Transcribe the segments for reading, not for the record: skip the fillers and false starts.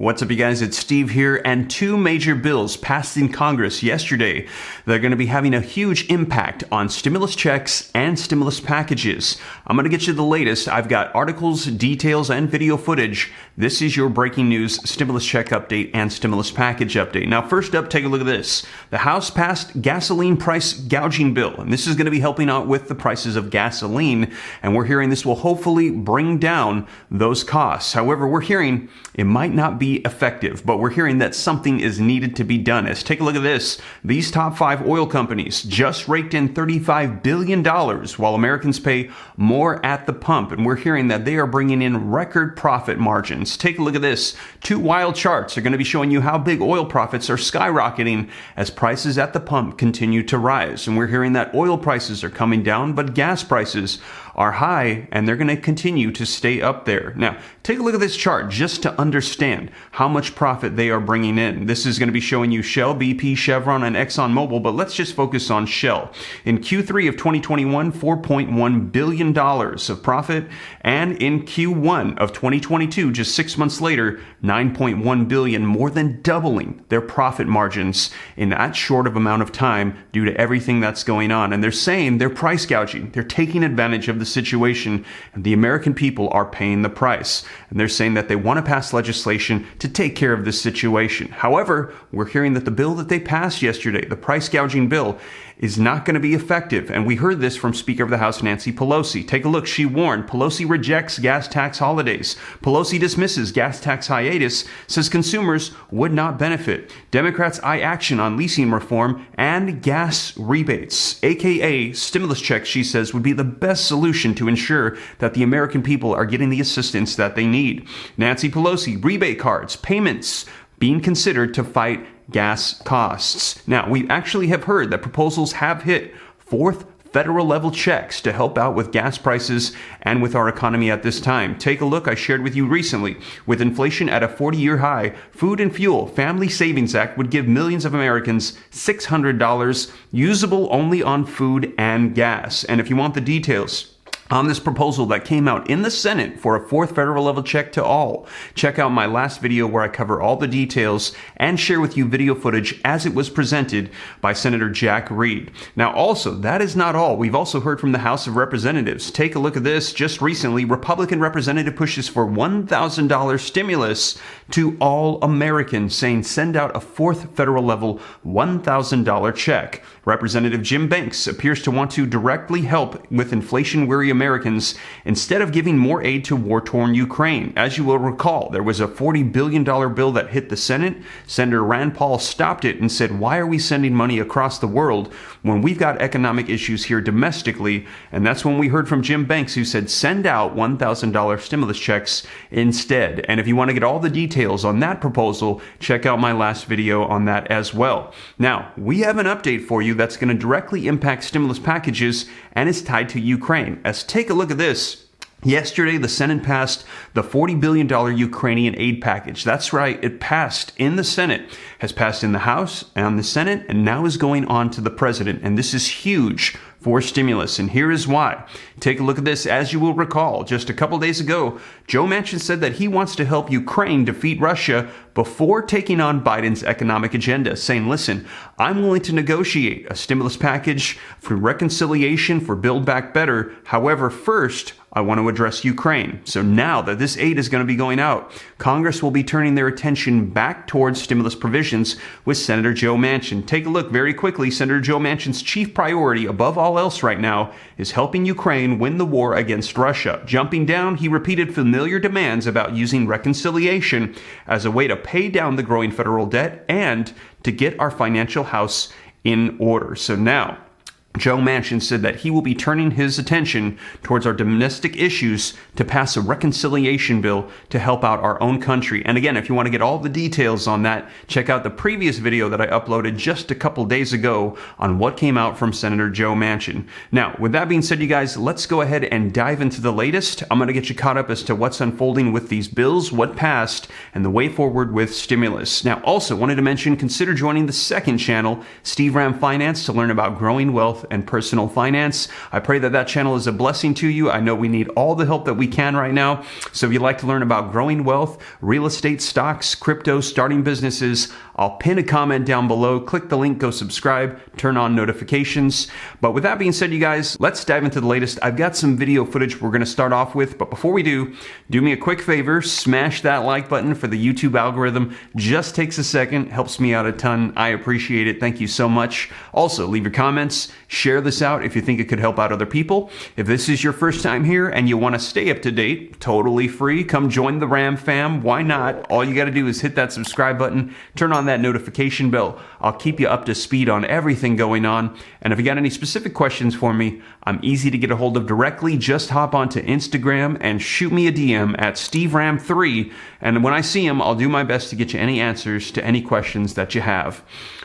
What's up, you guys? It's Steve here, and two major bills passed in Congress yesterday. They're going to be having a huge impact on stimulus checks and stimulus packages. I'm going to get you the latest. I've got articles, details, and video footage. This is your breaking news stimulus check update and stimulus package update. Now, first up, take a look at this. The House passed gasoline price gouging bill, and this is going to be helping out with the prices of gasoline, and we're hearing this will hopefully bring down those costs. However, we're hearing it might not be effective, but we're hearing that something is needed to be done. As take a look at this. These top 5 oil companies just raked in $35 billion while Americans pay more at the pump. And we're hearing that they are bringing in record profit margins. Take a look at this. 2 wild charts are going to be showing you how big oil profits are skyrocketing as prices at the pump continue to rise. And we're hearing that oil prices are coming down, but gas prices are high, and they're going to continue to stay up there. Now, take a look at this chart just to understand how much profit they are bringing in. This is going to be showing you Shell, BP, Chevron, and ExxonMobil, but let's just focus on Shell. In Q3 of 2021, $4.1 billion of profit, and in Q1 of 2022, just 6 months later, $9.1 billion, more than doubling their profit margins in that short of amount of time due to everything that's going on. And they're saying they're price gouging. They're taking advantage of the situation, and the American people are paying the price. And they're saying that they want to pass legislation to take care of this situation. However, we're hearing that the bill that they passed yesterday, the price gouging bill, is not going to be effective. And we heard this from Speaker of the House Nancy Pelosi. Take a look. She warned Pelosi rejects gas tax holidays. Pelosi dismisses gas tax hiatus, says consumers would not benefit. Democrats eye action on leasing reform and gas rebates, aka stimulus checks, she says, would be the best solution to ensure that the American people are getting the assistance that they need. Nancy Pelosi, rebate cards, payments being considered to fight gas costs. Now, we actually have heard that proposals have hit 4th federal level checks to help out with gas prices and with our economy at this time. Take a look. I shared with you recently. With inflation at a 40-year high, Food and Fuel Family Savings Act would give millions of Americans $600 usable only on food and gas. And if you want the details on this proposal that came out in the Senate for a 4th federal level check to all, check out my last video where I cover all the details and share with you video footage as it was presented by Senator Jack Reed. Now, also, that is not all. We've also heard from the House of Representatives. Take a look at this. Just recently, Republican representative pushes for $1,000 stimulus to all Americans, saying send out a 4th federal level $1,000 check. Representative Jim Banks appears to want to directly help with inflation-weary Americans instead of giving more aid to war-torn Ukraine. As you will recall, there was a $40 billion bill that hit the Senate. Senator Rand Paul stopped it and said, why are we sending money across the world when we've got economic issues here domestically? And that's when we heard from Jim Banks, who said send out $1,000 stimulus checks instead. And if you want to get all the details on that proposal, check out my last video on that as well. Now, we have an update for you that's going to directly impact stimulus packages and is tied to Ukraine. As take a look at this. Yesterday, the Senate passed the $40 billion Ukrainian aid package. That's right, it passed in the Senate, has passed in the House and the Senate, and now is going on to the President. And this is huge for stimulus, and here is why. Take a look at this. As you will recall, just a couple days ago, Joe Manchin said that he wants to help Ukraine defeat Russia before taking on Biden's economic agenda, saying, listen, I'm willing to negotiate a stimulus package for reconciliation, for Build Back Better. However, first, I want to address Ukraine. So now that this aid is going to be going out, Congress will be turning their attention back towards stimulus provisions with Senator Joe Manchin. Take a look very quickly. Senator Joe Manchin's chief priority above all else right now is helping Ukraine win the war against Russia. Jumping down, he repeated familiar demands about using reconciliation as a way to pay down the growing federal debt and to get our financial house in order. So now, Joe Manchin said that he will be turning his attention towards our domestic issues to pass a reconciliation bill to help out our own country. And again, if you want to get all the details on that, check out the previous video that I uploaded just a couple days ago on what came out from Senator Joe Manchin. Now, with that being said, you guys, let's go ahead and dive into the latest. I'm going to get you caught up as to what's unfolding with these bills, what passed, and the way forward with stimulus. Now, also wanted to mention, consider joining the second channel, Steve Ram Finance, to learn about growing wealth wealth and personal finance. I pray that that channel is a blessing to you. I know we need all the help that we can right now. So if you'd like to learn about growing wealth, real estate, stocks, crypto, starting businesses, I'll pin a comment down below. Click the link, go subscribe, turn on notifications. But with that being said, you guys, let's dive into the latest. I've got some video footage we're going to start off with. But before we do me a quick favor, smash that like button for the YouTube algorithm. Just takes a second, helps me out a ton. I appreciate it. Thank you so much. Also, leave your comments, share this out if you think it could help out other people. If this is your first time here and you want to stay up to date, totally free, come join the Ram fam. Why not? All you got to do is hit that subscribe button, turn on that notification bell. I'll keep you up to speed on everything going on. And if you got any specific questions for me, I'm easy to get a hold of directly. Just hop onto Instagram and shoot me a DM at SteveRam3. And when I see him, I'll do my best to get you any answers to any questions that you have.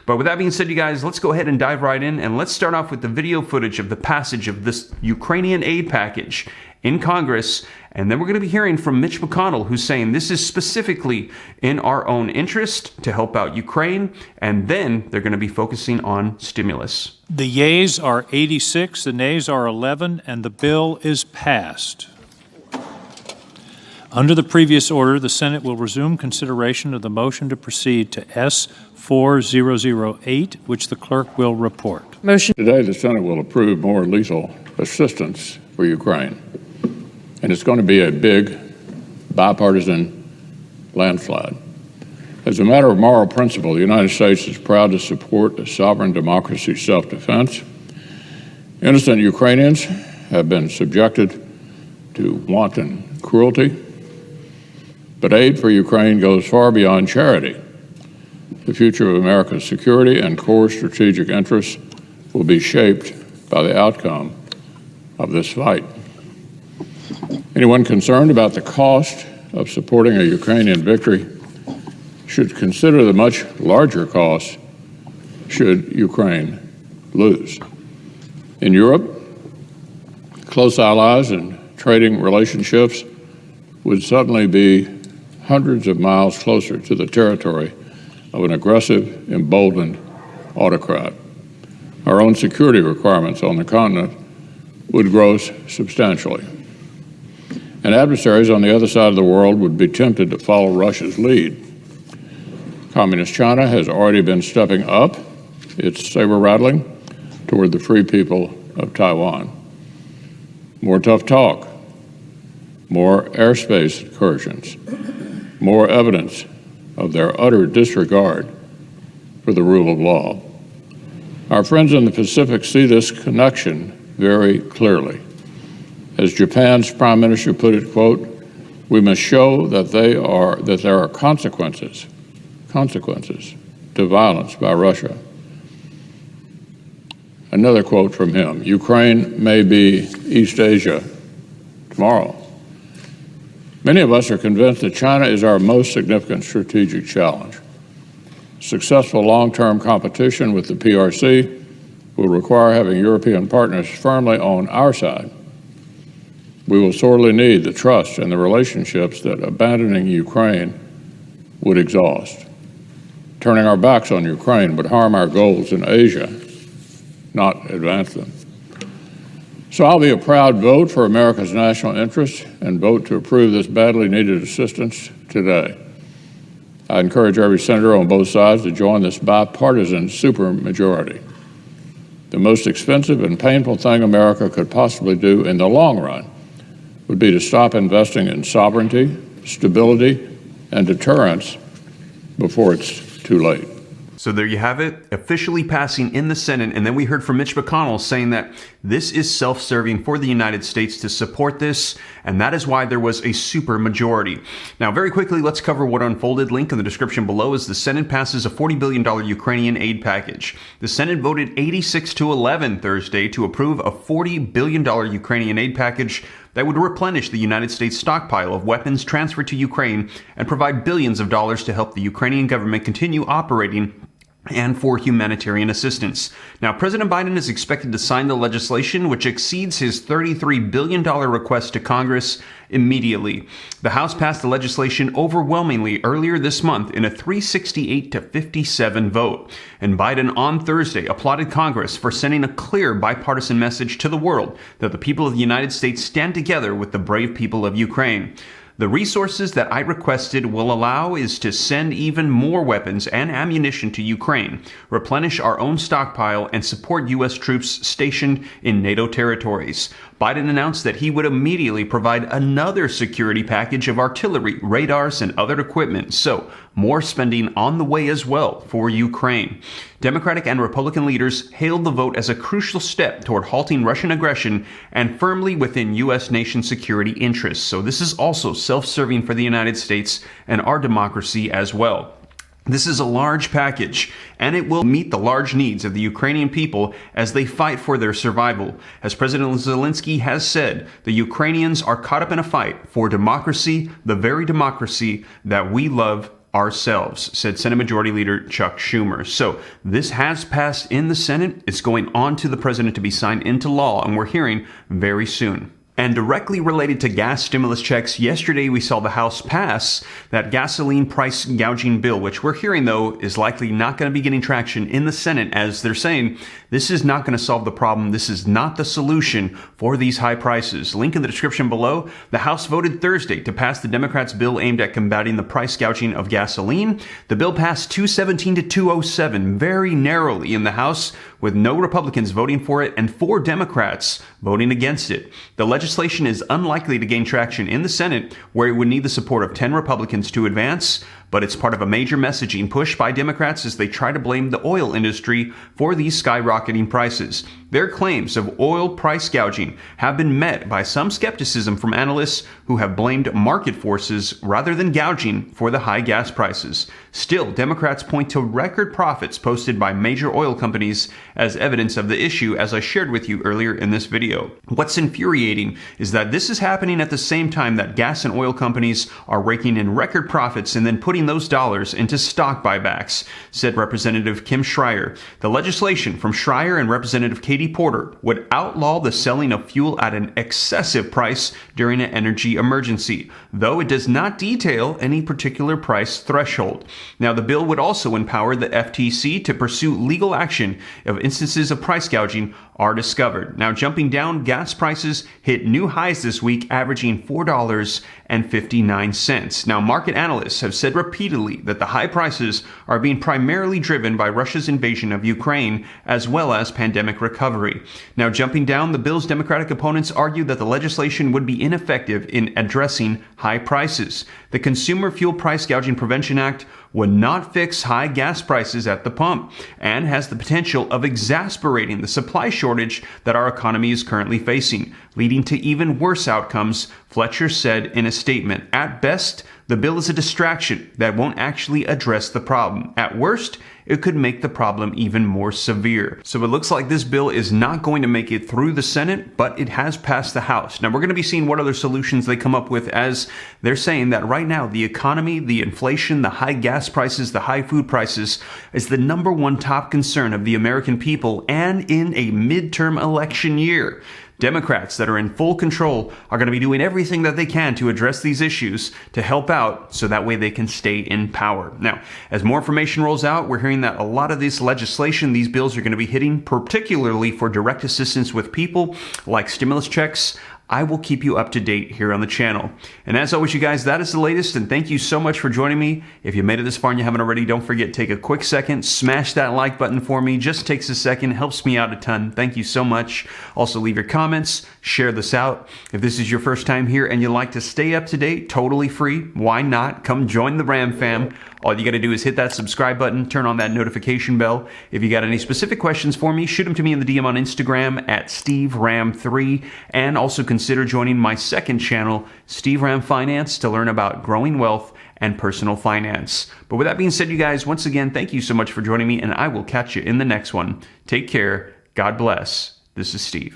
But with that being said, you guys, let's go ahead and dive right in. And let's start off with the video footage of the passage of this Ukrainian aid package in Congress. And then we're going to be hearing from Mitch McConnell, who's saying this is specifically in our own interest to help out Ukraine. And then they're going to be focusing on stimulus. The yeas are 86, the nays are 11, and the bill is passed. Under the previous order, the Senate will resume consideration of the motion to proceed to S4008, which the clerk will report. Motion. Today, the Senate will approve more lethal assistance for Ukraine. And it's going to be a big bipartisan landslide. As a matter of moral principle, the United States is proud to support a sovereign democracy's self-defense. Innocent Ukrainians have been subjected to wanton cruelty, but aid for Ukraine goes far beyond charity. The future of America's security and core strategic interests will be shaped by the outcome of this fight. Anyone concerned about the cost of supporting a Ukrainian victory should consider the much larger cost should Ukraine lose. In Europe, close allies and trading relationships would suddenly be hundreds of miles closer to the territory of an aggressive, emboldened autocrat. Our own security requirements on the continent would grow substantially. And adversaries on the other side of the world would be tempted to follow Russia's lead. Communist China has already been stepping up its saber-rattling toward the free people of Taiwan. More tough talk, more airspace incursions, more evidence of their utter disregard for the rule of law. Our friends in the Pacific see this connection very clearly. As Japan's Prime Minister put it, quote, "We must show that there are consequences to violence by Russia." Another quote from him, "Ukraine may be East Asia tomorrow." Many of us are convinced that China is our most significant strategic challenge. Successful long-term competition with the PRC will require having European partners firmly on our side. We will sorely need the trust and the relationships that abandoning Ukraine would exhaust. Turning our backs on Ukraine would harm our goals in Asia, not advance them. So I'll be a proud vote for America's national interest and vote to approve this badly needed assistance today. I encourage every senator on both sides to join this bipartisan supermajority. The most expensive and painful thing America could possibly do in the long run would be to stop investing in sovereignty, stability, and deterrence before it's too late. So there you have it, officially passing in the Senate. And then we heard from Mitch McConnell saying that this is self-serving for the United States to support this, and that is why there was a super majority. Now, very quickly, let's cover what unfolded. Link in the description below as the Senate passes a $40 billion Ukrainian aid package. The Senate voted 86-11 Thursday to approve a $40 billion Ukrainian aid package that would replenish the United States stockpile of weapons transferred to Ukraine and provide billions of dollars to help the Ukrainian government continue operating and for humanitarian assistance. Now, President Biden is expected to sign the legislation, which exceeds his $33 billion request to Congress immediately. The House passed the legislation overwhelmingly earlier this month in a 368 to 57 vote. And Biden on Thursday applauded Congress for sending a clear bipartisan message to the world that the people of the United States stand together with the brave people of Ukraine. The resources that I requested will allow is to send even more weapons and ammunition to Ukraine, replenish our own stockpile, and support U.S. troops stationed in NATO territories. Biden announced that he would immediately provide another security package of artillery, radars, and other equipment. So, more spending on the way as well for Ukraine. Democratic and Republican leaders hailed the vote as a crucial step toward halting Russian aggression and firmly within U.S. nation security interests. So this is also self-serving for the United States and our democracy as well. This is a large package, and it will meet the large needs of the Ukrainian people as they fight for their survival. As President Zelensky has said, the Ukrainians are caught up in a fight for democracy, the very democracy that we love ourselves, said Senate Majority Leader Chuck Schumer. So this has passed in the Senate. It's going on to the president to be signed into law, and we're hearing very soon. And directly related to gas stimulus checks, yesterday we saw the House pass that gasoline price gouging bill, which we're hearing, though, is likely not going to be getting traction in the Senate, as they're saying this is not going to solve the problem. This is not the solution for these high prices. Link in the description below. The House voted Thursday to pass the Democrats' bill aimed at combating the price gouging of gasoline. The bill passed 217 to 207 very narrowly in the House, with no Republicans voting for it and 4 Democrats voting against it. The legislation is unlikely to gain traction in the Senate, where it would need the support of 10 Republicans to advance, but it's part of a major messaging push by Democrats as they try to blame the oil industry for these skyrocketing prices. Their claims of oil price gouging have been met by some skepticism from analysts who have blamed market forces rather than gouging for the high gas prices. Still, Democrats point to record profits posted by major oil companies as evidence of the issue, as I shared with you earlier in this video. What's infuriating is that this is happening at the same time that gas and oil companies are raking in record profits and then putting those dollars into stock buybacks, said Representative Kim Schreier. The legislation from Schreier and Representative Katie Porter would outlaw the selling of fuel at an excessive price during an energy emergency, though it does not detail any particular price threshold. Now, the bill would also empower the FTC to pursue legal action if instances of price gouging are discovered. Now, jumping down, gas prices hit new highs this week, averaging $4.59. Now, market analysts have said repeatedly that the high prices are being primarily driven by Russia's invasion of Ukraine, as well as pandemic recovery. Now, jumping down, the bill's Democratic opponents argue that the legislation would be ineffective in addressing high prices. The Consumer Fuel Price Gouging Prevention Act would not fix high gas prices at the pump and has the potential of exacerbating the supply shortage that our economy is currently facing, leading to even worse outcomes, Fletcher said in a statement. At best, the bill is a distraction that won't actually address the problem. At worst, it could make the problem even more severe. So it looks like this bill is not going to make it through the Senate, but it has passed the House. Now, we're going to be seeing what other solutions they come up with, as they're saying that right now the economy, the inflation, the high gas prices, the high food prices is the number one top concern of the American people, and in a midterm election year. Democrats that are in full control are going to be doing everything that they can to address these issues to help out so that way they can stay in power. Now, as more information rolls out, we're hearing that a lot of this legislation, these bills are going to be hitting particularly for direct assistance with people like stimulus checks. I will keep you up to date here on the channel. And as always, you guys, that is the latest, and thank you so much for joining me. If you made it this far and you haven't already, don't forget, take a quick second, smash that like button for me. Just takes a second, helps me out a ton. Thank you so much. Also, leave your comments, share this out. If this is your first time here and you like to stay up to date, totally free, why not? Come join the Ram fam. All you got to do is hit that subscribe button, turn on that notification bell. If you got any specific questions for me, shoot them to me in the DM on Instagram at SteveRam3, and also consider joining my second channel, Steve Ram Finance, to learn about growing wealth and personal finance. But with that being said, you guys, once again, thank you so much for joining me, and I will catch you in the next one. Take care. God bless. This is Steve.